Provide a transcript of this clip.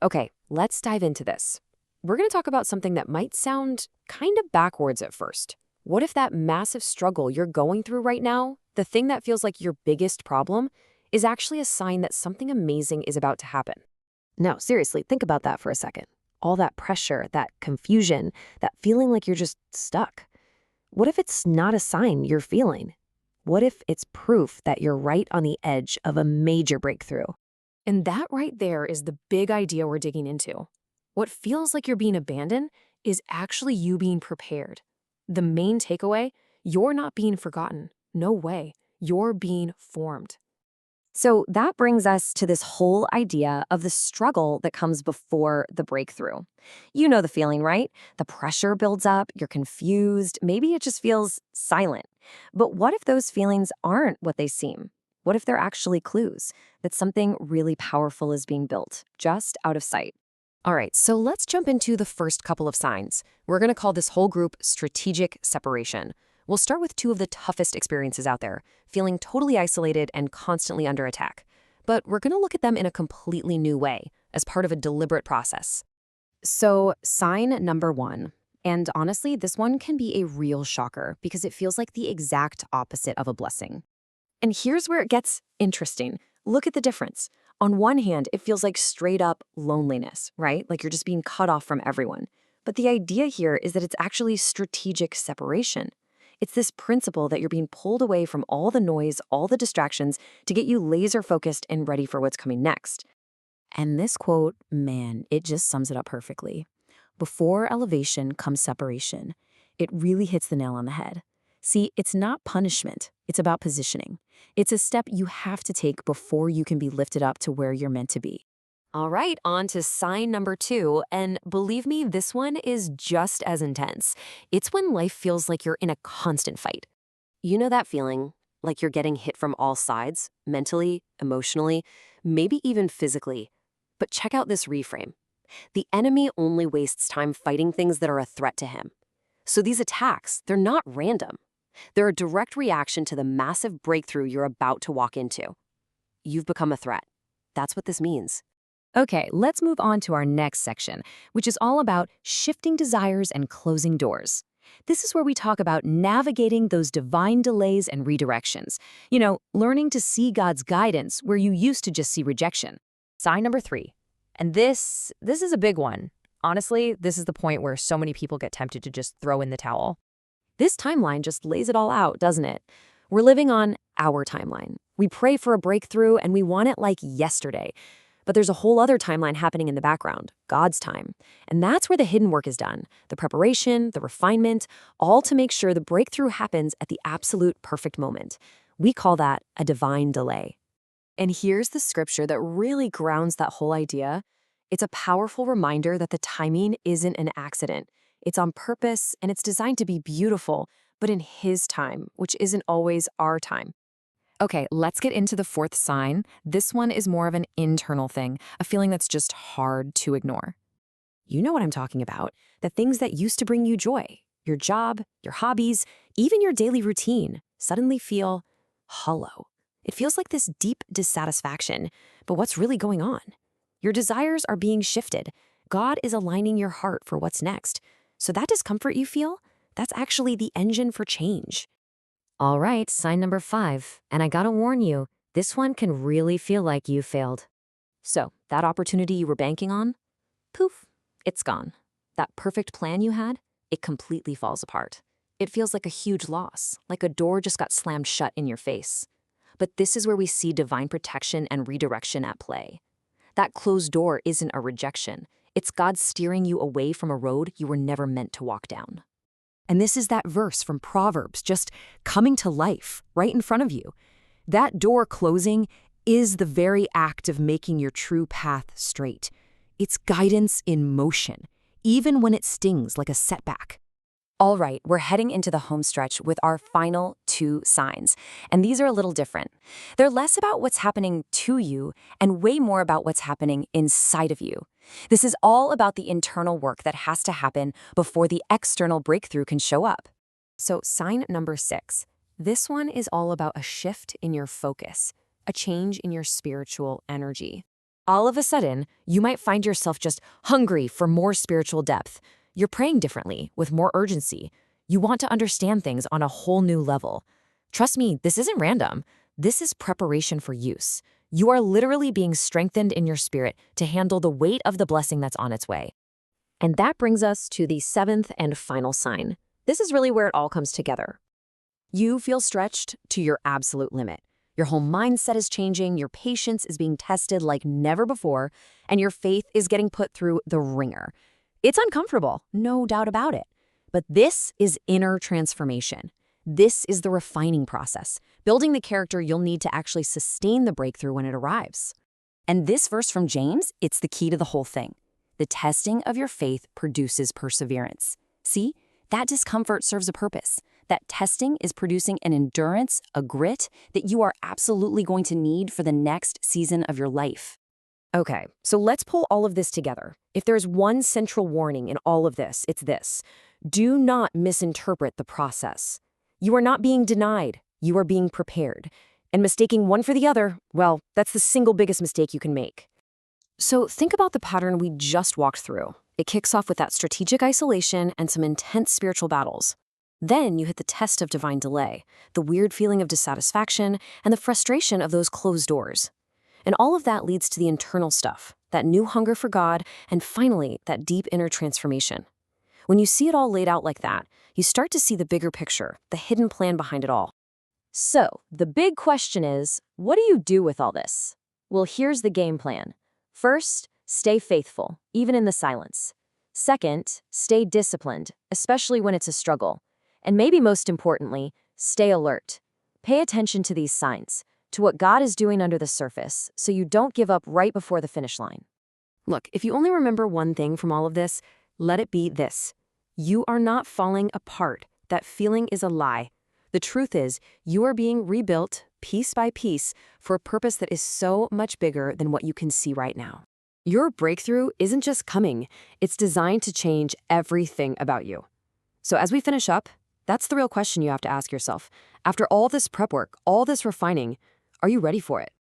Okay, let's dive into this. We're going to talk about something that might sound kind of backwards at first. What if that massive struggle you're going through right now, the thing that feels like your biggest problem, is actually a sign that something amazing is about to happen? Now, seriously, think about that for a second. All that pressure, that confusion, that feeling like you're just stuck. What if it's not a sign you're feeling? What if it's proof that you're right on the edge of a major breakthrough? And that right there is the big idea we're digging into. What feels like you're being abandoned is actually you being prepared. The main takeaway, you're not being forgotten. No way. You're being formed. So that brings us to this whole idea of the struggle that comes before the breakthrough. You know the feeling, right? The pressure builds up, you're confused, maybe it just feels silent. But what if those feelings aren't what they seem? What if they're actually clues that something really powerful is being built, just out of sight? All right, so let's jump into the first couple of signs. We're going to call this whole group strategic separation. We'll start with two of the toughest experiences out there, feeling totally isolated and constantly under attack. But we're going to look at them in a completely new way, as part of a deliberate process. So, sign number one. And honestly, this one can be a real shocker because it feels like the exact opposite of a blessing. And here's where it gets interesting. Look at the difference. On one hand, it feels like straight up loneliness, right? Like you're just being cut off from everyone. But the idea here is that it's actually strategic separation. It's this principle that you're being pulled away from all the noise, all the distractions, to get you laser focused and ready for what's coming next. And this quote, man, it just sums it up perfectly. Before elevation comes separation. It really hits the nail on the head. See, it's not punishment. It's about positioning. It's a step you have to take before you can be lifted up to where you're meant to be. All right, on to sign number two, and believe me, this one is just as intense. It's when life feels like you're in a constant fight. You know that feeling, like you're getting hit from all sides, mentally, emotionally, maybe even physically. But check out this reframe. The enemy only wastes time fighting things that are a threat to him. So these attacks, they're not random. They're a direct reaction to the massive breakthrough you're about to walk into. You've become a threat. That's what this means. Okay, let's move on to our next section, which is all about shifting desires and closing doors. This is where we talk about navigating those divine delays and redirections. You know, learning to see God's guidance where you used to just see rejection. Sign number three. And this is a big one. Honestly, this is the point where so many people get tempted to just throw in the towel. This timeline just lays it all out, doesn't it? We're living on our timeline. We pray for a breakthrough and we want it like yesterday. But there's a whole other timeline happening in the background, God's time. And that's where the hidden work is done, the preparation, the refinement, all to make sure the breakthrough happens at the absolute perfect moment. We call that a divine delay. And here's the scripture that really grounds that whole idea. It's a powerful reminder that the timing isn't an accident. It's on purpose, and it's designed to be beautiful, but in His time, which isn't always our time. Okay, let's get into the fourth sign. This one is more of an internal thing, a feeling that's just hard to ignore. You know what I'm talking about, the things that used to bring you joy, your job, your hobbies, even your daily routine, suddenly feel hollow. It feels like this deep dissatisfaction, but what's really going on? Your desires are being shifted. God is aligning your heart for what's next. So that discomfort you feel, that's actually the engine for change. All right, sign number five. And I gotta warn you, this one can really feel like you failed. So, that opportunity you were banking on, poof, it's gone. That perfect plan you had, it completely falls apart. It feels like a huge loss, like a door just got slammed shut in your face. But this is where we see divine protection and redirection at play. That closed door isn't a rejection. It's God steering you away from a road you were never meant to walk down. And this is that verse from Proverbs just coming to life right in front of you. That door closing is the very act of making your true path straight. It's guidance in motion, even when it stings like a setback. All right, we're heading into the home stretch with our final two signs, and these are a little different. They're less about what's happening to you and way more about what's happening inside of you. This is all about the internal work that has to happen before the external breakthrough can show up. So sign number 6. This one is all about a shift in your focus, a change in your spiritual energy. All of a sudden, you might find yourself just hungry for more spiritual depth. You're praying differently, with more urgency. You want to understand things on a whole new level. Trust me, this isn't random. This is preparation for use. You are literally being strengthened in your spirit to handle the weight of the blessing that's on its way. And that brings us to the seventh and final sign. This is really where it all comes together. You feel stretched to your absolute limit. Your whole mindset is changing, your patience is being tested like never before, and your faith is getting put through the ringer. It's uncomfortable, no doubt about it. But this is inner transformation. This is the refining process, building the character you'll need to actually sustain the breakthrough when it arrives. And this verse from James, it's the key to the whole thing. The testing of your faith produces perseverance. See, that discomfort serves a purpose. That testing is producing an endurance, a grit that you are absolutely going to need for the next season of your life. Okay, so let's pull all of this together. If there's one central warning in all of this, it's this. Do not misinterpret the process. You are not being denied, you are being prepared. And mistaking one for the other, well, that's the single biggest mistake you can make. So think about the pattern we just walked through. It kicks off with that strategic isolation and some intense spiritual battles. Then you hit the test of divine delay, the weird feeling of dissatisfaction, and the frustration of those closed doors. And all of that leads to the internal stuff, that new hunger for God, and finally, that deep inner transformation. When you see it all laid out like that, you start to see the bigger picture, the hidden plan behind it all. So, the big question is, what do you do with all this? Well, here's the game plan. First, stay faithful, even in the silence. Second, stay disciplined, especially when it's a struggle. And maybe most importantly, stay alert. Pay attention to these signs, to what God is doing under the surface, so you don't give up right before the finish line. Look, if you only remember one thing from all of this, let it be this. You are not falling apart. That feeling is a lie. The truth is, you are being rebuilt piece by piece for a purpose that is so much bigger than what you can see right now. Your breakthrough isn't just coming, it's designed to change everything about you. So as we finish up, that's the real question you have to ask yourself. After all this prep work, all this refining, are you ready for it?